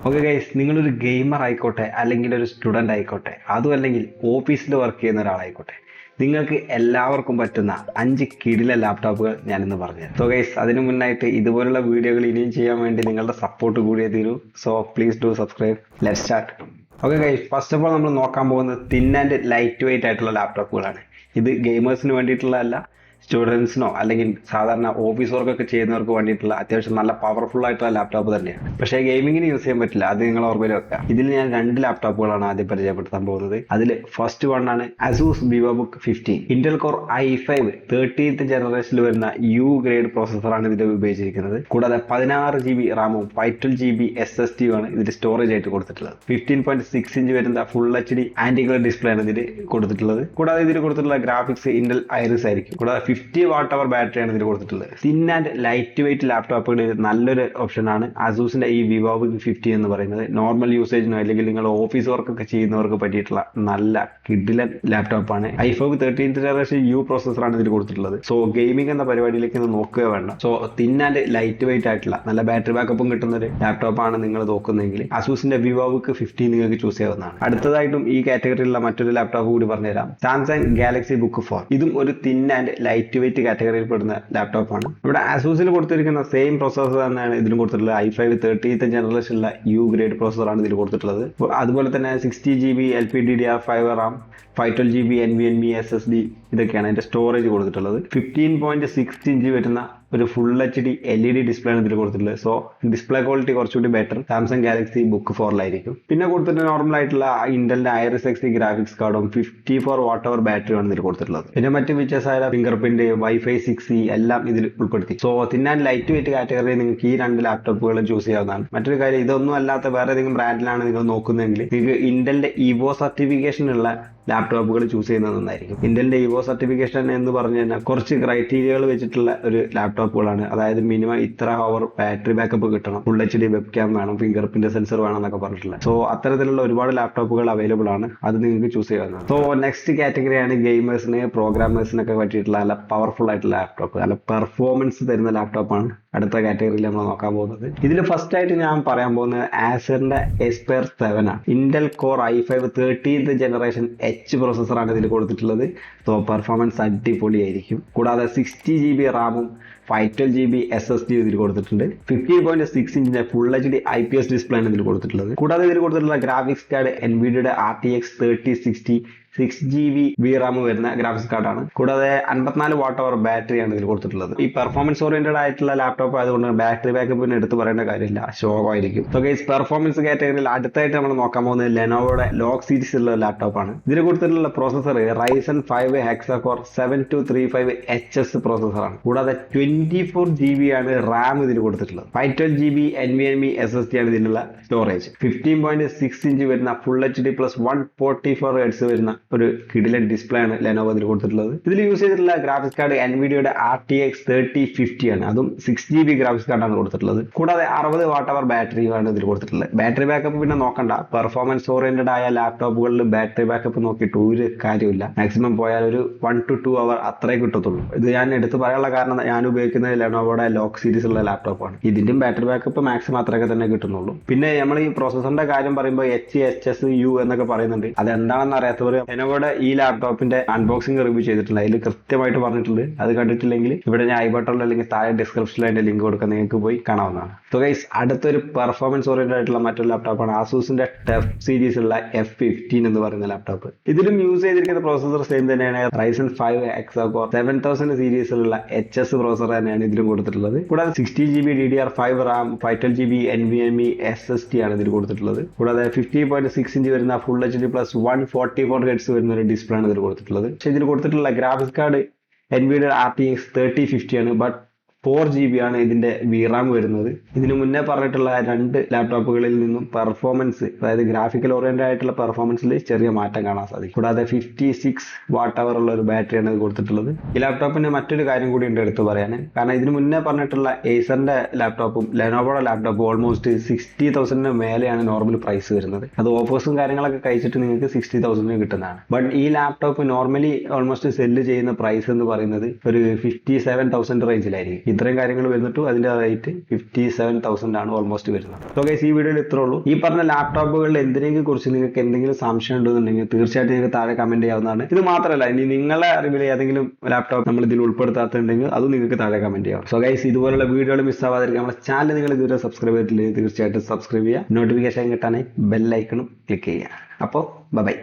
Okay guys, നിങ്ങളൊരു gamer ആയിക്കോട്ടെ, അല്ലെങ്കിൽ ഒരു സ്റ്റുഡൻ്റ് ആയിക്കോട്ടെ, അതും അല്ലെങ്കിൽ ഓഫീസിൽ വർക്ക് ചെയ്യുന്ന ഒരാളായിക്കോട്ടെ, നിങ്ങൾക്ക് എല്ലാവർക്കും പറ്റുന്ന 5 കിടില ലാപ്ടോപ്പുകൾ ഞാനിന്ന് പറഞ്ഞു. സോ ഗൈസ്, അതിനു മുന്നായിട്ട് ഇതുപോലുള്ള വീഡിയോകൾ ഇനിയും ചെയ്യാൻ വേണ്ടി നിങ്ങളുടെ സപ്പോർട്ട് കൂടിയേ തീരൂ. So please do subscribe. Let start. Okay guys, first of all നമ്മൾ നോക്കാൻ പോകുന്നത് തിൻ ആൻഡ് ലൈറ്റ് വെയിറ്റ് ആയിട്ടുള്ള ലാപ്ടോപ്പുകളാണ്. ഇത് ഗെയിമേഴ്സിന് വേണ്ടിയിട്ടുള്ളതല്ല, സ്റ്റുഡൻസിനോ അല്ലെങ്കിൽ സാധാരണ ഓഫീസ് വർക്കൊക്കെ ചെയ്യുന്നവർക്ക് വേണ്ടിയിട്ടുള്ള അത്യാവശ്യം നല്ല പവർഫുൾ ആയിട്ടുള്ള ലാപ്ടോപ്പ് തന്നെയാണ്. പക്ഷേ ഗെയിമിങ്ങിന് യൂസ് ചെയ്യാൻ പറ്റില്ല, അത് നിങ്ങൾ ഓർമ്മയിൽ വെക്കുക. ഇതിൽ ഞാൻ 2 ലാപ്ടോപ്പുകളാണ് ആദ്യം പരിചയപ്പെടുത്താൻ പോകുന്നത്. അതിൽ ഫസ്റ്റ് വൺ ആണ് ASUS Vivobook 15. Intel core i5 13th ജനറേഷനിൽ വരുന്ന യു ഗ്രേഡ് പ്രോസസ്സറാണ് ഇതിൽ ഉപയോഗിച്ചിരിക്കുന്നത്. കൂടാതെ 16 GB റാമും 512 GB SSD ആണ് ഇതിൽ സ്റ്റോറേജ് ആയിട്ട് കൊടുത്തിട്ടുള്ളത്. 15.6 ഇഞ്ച് വരുന്ന ഫുൾ HD ആന്റിഗ്ലർ ഡിസ്പ്ലേ ആണ് ഇതിൽ കൊടുത്തിട്ടുള്ളത്. കൂടാതെ ഇതിൽ കൊടുത്തിട്ടുള്ള ഗ്രാഫിക്സ് ഇന്റൽ ഐറിസ് ആയിരിക്കും. കൂടാതെ 50 വാട്ട് അവർ ബാറ്ററിയാണ് ഇതിൽ കൊടുത്തിട്ടുള്ളത്. തിൻ ആൻഡ് ലൈറ്റ് വെയിറ്റ് ലാപ്ടോപ്പുകളിൽ നല്ലൊരു ഓപ്ഷനാണ് അസൂസിന്റെ ഈ വിവോബുക്ക് 50 എന്ന് പറയുന്നത്. നോർമൽ യൂസേജിനോ അല്ലെങ്കിൽ നിങ്ങൾ ഓഫീസ് വർക്ക് ഒക്കെ ചെയ്യുന്നവർക്ക് പറ്റിയിട്ടുള്ള നല്ല കിഡിലൻ ലാപ്ടോപ്പാണ്. i5 13th ജനറേഷൻ യു പ്രോസസ്സറാണ് ഇതിൽ കൊടുത്തിട്ടുള്ളത്. സോ ഗെയിമിംഗ് എന്ന പരിപാടിയിലേക്ക് നോക്കുക വേണ്ട. So thin and light weight ആയിട്ടുള്ള നല്ല ബാറ്ററി ബാക്കപ്പും കിട്ടുന്ന ഒരു ലാപ്ടോപ്പാണ് നിങ്ങൾ നോക്കുന്നതെങ്കിൽ അസൂസിന്റെ വിവോബുക്ക് 50 നിങ്ങൾക്ക് ചൂസ് ചെയ്യാവുന്നതാണ്. അടുത്തതായിട്ടും ഈ കാറ്റഗറിയിലുള്ള മറ്റൊരു ലാപ്ടോപ്പ് കൂടി പറഞ്ഞുതരാം. Samsung Galaxy book 4. ഇതും ഒരു തിൻ ആൻഡ് ലൈറ്റ് വെയിറ്റ് കാറ്റഗറിയിൽ പെടുന്ന ലാപ്ടോപ്പാണ്. ഇവിടെ അസൂസിൽ കൊടുത്തിരിക്കുന്ന സെയിം പ്രോസസ്സർ തന്നെയാണ് ഇതിലും കൊടുത്തിട്ടുള്ളത്. i5 13th ജനറേഷനിലുള്ള യു ഗ്രേഡ് പ്രോസസ്സറാണ് ഇതിൽ കൊടുത്തിട്ടുള്ളത്. അതുപോലെ തന്നെ 60 GB LPDDR5 Ram, 512 GB NVMe SSD ഇതൊക്കെയാണ് അതിന്റെ സ്റ്റോറേജ് കൊടുത്തിട്ടുള്ളത്. 15.6 ഇഞ്ച് വരുന്ന ഒരു ഫുൾ HD LED ഡിസ്പ്ലേ ആണ് ഇതിൽ കൊടുത്തിട്ടുള്ളത്. സോ ഡിസ്പ്ലേ ക്വാളിറ്റി കുറച്ചുകൂടി ബെറ്റർ സാംസങ് ഗാലക്സി ബുക്ക് 4ലായിരിക്കും. പിന്നെ കൊടുത്തിട്ട് നോർമൽ ആയിട്ടുള്ള ഇന്റലിന്റെ ഐറിസ് XT ഗ്രാഫിക്സ് കാർഡും 54 വാട്ട് അവർ ബാറ്ററിയാണ് ഇതിൽ കൊടുത്തിട്ടുള്ളത്. പിന്നെ മറ്റ് ഫീച്ചേഴ്സ് ആയ ഫിംഗർ പ്രിന്റ്, Wi-Fi 6E എല്ലാം ഇതിൽ ഉൾപ്പെടുത്തി. So thin and light weight കാറ്റഗറിയിൽ നിങ്ങൾക്ക് ഈ 2 ലാപ്ടോപ്പുകൾ ചൂസ് ചെയ്യാവുന്നതാണ്. മറ്റൊരു കാര്യം, ഇതൊന്നും അല്ലാത്ത വേറെ ഏതെങ്കിലും ബ്രാൻഡിലാണ് നിങ്ങൾ നോക്കുന്നതെങ്കിൽ നിങ്ങൾക്ക് ഇന്റലിന്റെ ഇവോ സർട്ടിഫിക്കേഷൻ ഉള്ള ലാപ്ടോപ്പുകൾ ചൂസ് ചെയ്യുന്നത് നന്നായിരിക്കും. ഇന്റലിന്റെ ഇവോ സർട്ടിഫിക്കേഷൻ എന്ന് പറഞ്ഞു കഴിഞ്ഞാൽ കുറച്ച് ക്രൈറ്റീരിയകൾ വെച്ചിട്ടുള്ള ഒരു ലാപ്ടോപ്പുകളാണ്. അതായത് മിനിമം ഇത്ര അവർ ബാറ്ററി ബാക്കപ്പ് കിട്ടണം, ഫുൾ HD വെബ് ക്യാം വേണം, ഫിംഗർ പ്രിന്റ് സെൻസർ വേണം എന്നൊക്കെ പറഞ്ഞിട്ടുള്ളത്. സോ അത്തരത്തിലുള്ള ഒരുപാട് ലാപ്ടോപ്പുകൾ അവൈലബിൾ ആണ്, അത് നിങ്ങൾക്ക് ചൂസ് ചെയ്യാവുന്നതാണ്. സോ നെക്സ്റ്റ് കാറ്റഗറിയാണ് ഗെയിമേഴ്സിന് പ്രോഗ്രാമേഴ്സിനൊക്കെ പറ്റിയിട്ടുള്ള നല്ല പവർഫുൾ ആയിട്ടുള്ള ലാപ്ടോപ്പ്, നല്ല പെർഫോമൻസ് തരുന്ന ലാപ്ടോപ്പാണ് അടുത്ത കാറ്റഗറിയിൽ നമ്മൾ നോക്കാൻ പോകുന്നത്. ഇതിൽ ഫസ്റ്റ് ആയിട്ട് ഞാൻ പറയാൻ പോകുന്നത് ആസറിന്റെ എസ്പയർ 7 ആണ്. Intel core i5 13th generation പ്രോസസ്സറാണ് ഇതിൽ കൊടുത്തിട്ടുള്ളത്. സോ പെർഫോമൻസ് അടിപൊളിയായിരിക്കും. കൂടാതെ 60 GB റാമും 512 GB SSD ഇതിൽ കൊടുത്തിട്ടുണ്ട്. 15.6 ഇഞ്ചിന്റെ ഫുൾ HD IPS ഡിസ്പ്ലേ ആണ് ഇതിൽ കൊടുത്തിട്ടുള്ളത്. കൂടാതെ ഇതിൽ കൊടുത്തിട്ടുള്ള graphics card NVIDIA RTX 3060 6 GB VRAM വരുന്ന ഗ്രാഫിക്സ് കാർഡാണ്. കൂടാതെ 54 വാട്ട് അവർ ബാറ്ററിയാണ് ഇതിൽ കൊടുത്തിട്ടുള്ളത്. ഈ പെർഫോമൻസ് ഓറിയന്റഡ് ആയിട്ടുള്ള ലാപ്ടോപ്പ് ആയതുകൊണ്ട് ബാറ്ററി ബാക്കപ്പിന് എടുത്ത് പറയേണ്ട കാര്യമില്ല, ശോകമായിരിക്കും. സോ ഗൈസ്, പെർഫോമൻസ് കാറ്റഗറിയിൽ അടുത്തായിട്ട് നമ്മൾ നോക്കാൻ പോകുന്നത് ലെനോവോയുടെ ലോഗ് സീരീസ് ഉള്ള ലാപ്ടോപ്പാണ്. ഇതിൽ കൊടുത്തിട്ടുള്ള പ്രോസസർ Ryzen 5 ഹെക്സാകോർ 7235HS പ്രോസസറാണ്. കൂടാതെ 24 GB ആണ് റാം ഇതിൽ കൊടുത്തിട്ടുള്ളത്. 512 GB NVMe SSD ആണ് ഇതിലുള്ള സ്റ്റോറേജ്. 15.6 ഇഞ്ച് വരുന്ന ഫുൾ HD പ്ലസ് 144 Hz വരുന്ന ഒരു കിടിലൻ ഡിസ്പ്ലേ ആണ് ലെനോവോ ഇതിൽ കൊടുത്തിട്ടുള്ളത്. ഇതിൽ യൂസ് ചെയ്തിട്ടുള്ള ഗ്രാഫിക്സ് കാർഡ് NVIDIA RTX 3050 ആണ്. അതും 6 GB ഗ്രാഫിക്സ് കാർഡാണ് കൊടുത്തിട്ടുള്ളത്. കൂടാതെ 60 വാട്ട് അവർ ബാറ്ററിയാണ് ഇതിൽ കൊടുത്തിട്ടുള്ളത്. ബാറ്ററി ബാക്കപ്പ് പിന്നെ നോക്കണ്ട, പെർഫോമൻസ് ഓറിയന്റഡ് ആയ ലാപ്ടോപ്പുകളിൽ ബാറ്ററി ബാക്കപ്പ് നോക്കിയിട്ട് ഒരു കാര്യമില്ല. മാക്സിമം പോയാൽ ഒരു 1 to 2 അവർ അത്രേ കിട്ടത്തുള്ളൂ. ഇത് ഞാൻ എടുത്ത് പറയാനുള്ള കാരണം ഞാൻ ഉപയോഗിക്കുന്നത് ലെനോവോയുടെ ലോഗ് സീരീസ് ഉള്ള ലാപ്ടോപ്പാണ്. ഇതിന്റെയും ബാറ്ററി ബാക്കപ്പ് മാക്സിമം അത്രയൊക്കെ തന്നെ കിട്ടുന്നുള്ളൂ. പിന്നെ നമ്മൾ ഈ പ്രോസസറിന്റെ കാര്യം പറയുമ്പോൾ HSU എന്നൊക്കെ പറയുന്നുണ്ട്. അത് എന്താണെന്ന് അറിയാത്തവർ ലെനോവോയുടെ ഈ ലാപ്ടോപ്പിന്റെ അൺബോക്സിംഗ് റിവ്യൂ ചെയ്തിട്ടുണ്ട്. അതിൽ കൃത്യമായിട്ട് പറഞ്ഞിട്ടുണ്ട്. അത് കണ്ടിട്ടില്ലെങ്കിൽ ഇവിടെ ഞാൻ ഐ ബട്ടണിൽ അല്ലെങ്കിൽ താഴെ ഡിസ്ക്രിപ്ഷനിൽ അതിന്റെ ലിങ്ക് കൊടുക്കാൻ നിങ്ങൾക്ക് പോയി കാണാവുന്നതാണ്. സോ ഗൈസ്, അടുത്തൊരു പെർഫോമൻസ് ഓറിയന്റഡ് ആയിട്ടുള്ള മറ്റൊരു ലാപ്ടോപ്പാണ് ആസൂസിന്റെ ടഫ് സീരീസ് ഉള്ള F15 എന്ന് പറയുന്ന ലാപ്ടോപ്പ്. ഇതിലും യൂസ് ചെയ്തിരിക്കുന്ന പ്രോസസർ സെയിം തന്നെയാണ്. Ryzen 5 ഹെക്സാകോർ 7000 സീരീസിലുള്ള HS പ്രോസസർ തന്നെയാണ് ഇതിലും കൊടുത്തിട്ടുള്ളത്. കൂടാതെ 60 GB DDR5 Ram, 512 GB NVMe SSD ആണ് ഇതിൽ കൊടുത്തിട്ടുള്ളത്. കൂടാതെ 50.6 ഇഞ്ച് വരുന്ന ഫുൾ HD പ്ലസ് 144 Hz വരുന്ന ഒരു ഡിസ്പ്ലേ ആണ് ഇതിൽ കൊടുത്തിട്ടുള്ളത്. പക്ഷേ ഇതിൽ കൊടുത്തിട്ടുള്ള ഗ്രാഫിക്സ് കാർഡ് NVIDIA RTX 3050 ആണ്. ബട്ട് 4 GB ആണ് ഇതിന്റെ VRAM വരുന്നത്. ഇതിനു മുന്നേ പറഞ്ഞിട്ടുള്ള 2 ലാപ്ടോപ്പുകളിൽ നിന്നും പെർഫോമൻസ്, അതായത് ഗ്രാഫിക്കൽ ഓറിയന്റഡ് ആയിട്ടുള്ള പെർഫോമൻസിൽ ചെറിയ മാറ്റം കാണാൻ സാധിക്കും. കൂടാതെ 56 വാട്ട് അവർ ഉള്ള ഒരു ബാറ്ററിയാണ് ഇത് കൊടുത്തിട്ടുള്ളത്. ഈ ലാപ്ടോപ്പിന് മറ്റൊരു കാര്യം കൂടി ഉണ്ട് എടുത്തു പറയാൻ. കാരണം ഇതിനു മുന്നേ പറഞ്ഞിട്ടുള്ള ഏസറിന്റെ ലാപ്ടോപ്പും ലെനോവോയുടെ ലാപ്ടോപ്പും ഓൾമോസ്റ്റ് 60,000 മേലെയാണ് നോർമൽ പ്രൈസ് വരുന്നത്. അത് ഓഫേഴ്സും കാര്യങ്ങളൊക്കെ കഴിച്ചിട്ട് നിങ്ങൾക്ക് 60,000 കിട്ടുന്നതാണ്. ബട്ട് ഈ ലാപ്ടോപ്പ് നോർമലി ഓൾമോസ്റ്റ് സെല്ല് ചെയ്യുന്ന പ്രൈസ് എന്ന് പറയുന്നത് ഒരു 57,000 റേഞ്ചിലായിരിക്കും. ഇത്രയും കാര്യങ്ങൾ വരുന്നിട്ടും അതിന്റെ റേറ്റ് 57,000 ആണ് ഓൾമോസ്റ്റ് വരുന്നത്. സോ ഗൈസ്, ഈ വീഡിയോയിൽ ഇത്രേ ഉള്ളൂ. ഈ പറഞ്ഞ ലാപ്ടോപ്പുകളിൽ എന്തിനെങ്കിലും കുറിച്ച് നിങ്ങൾക്ക് എന്തെങ്കിലും സംശയം ഉണ്ടെന്നുണ്ടെങ്കിൽ തീർച്ചയായിട്ടും നിങ്ങൾക്ക് താഴെ കമന്റ് ചെയ്യാവുന്നതാണ്. ഇത് മാത്രമല്ല, ഇനി നിങ്ങളുടെ അറിവിൽ ഏതെങ്കിലും ലാപ്ടോപ്പ് നമ്മൾ ഇതിൽ ഉൾപ്പെടുത്താത്തുണ്ടെങ്കിൽ അതും നിങ്ങൾക്ക് താഴെ കമന്റ് ചെയ്യാം. സോ ഗൈസ്, ഇതുപോലുള്ള വീഡിയോകൾ മിസ്സാവാതിരിക്കാൻ നമ്മുടെ ചാനൽ നിങ്ങൾ ഇതുവരെ സബ്സ്ക്രൈബ് ചെയ്തിട്ടില്ലെങ്കിൽ തീർച്ചയായിട്ടും സബ്സ്ക്രൈബ് ചെയ്യുക. നോട്ടിഫിക്കേഷൻ കിട്ടാനായി ബെൽ ഐക്കണും ക്ലിക്ക് ചെയ്യുക. അപ്പോൾ ബൈ.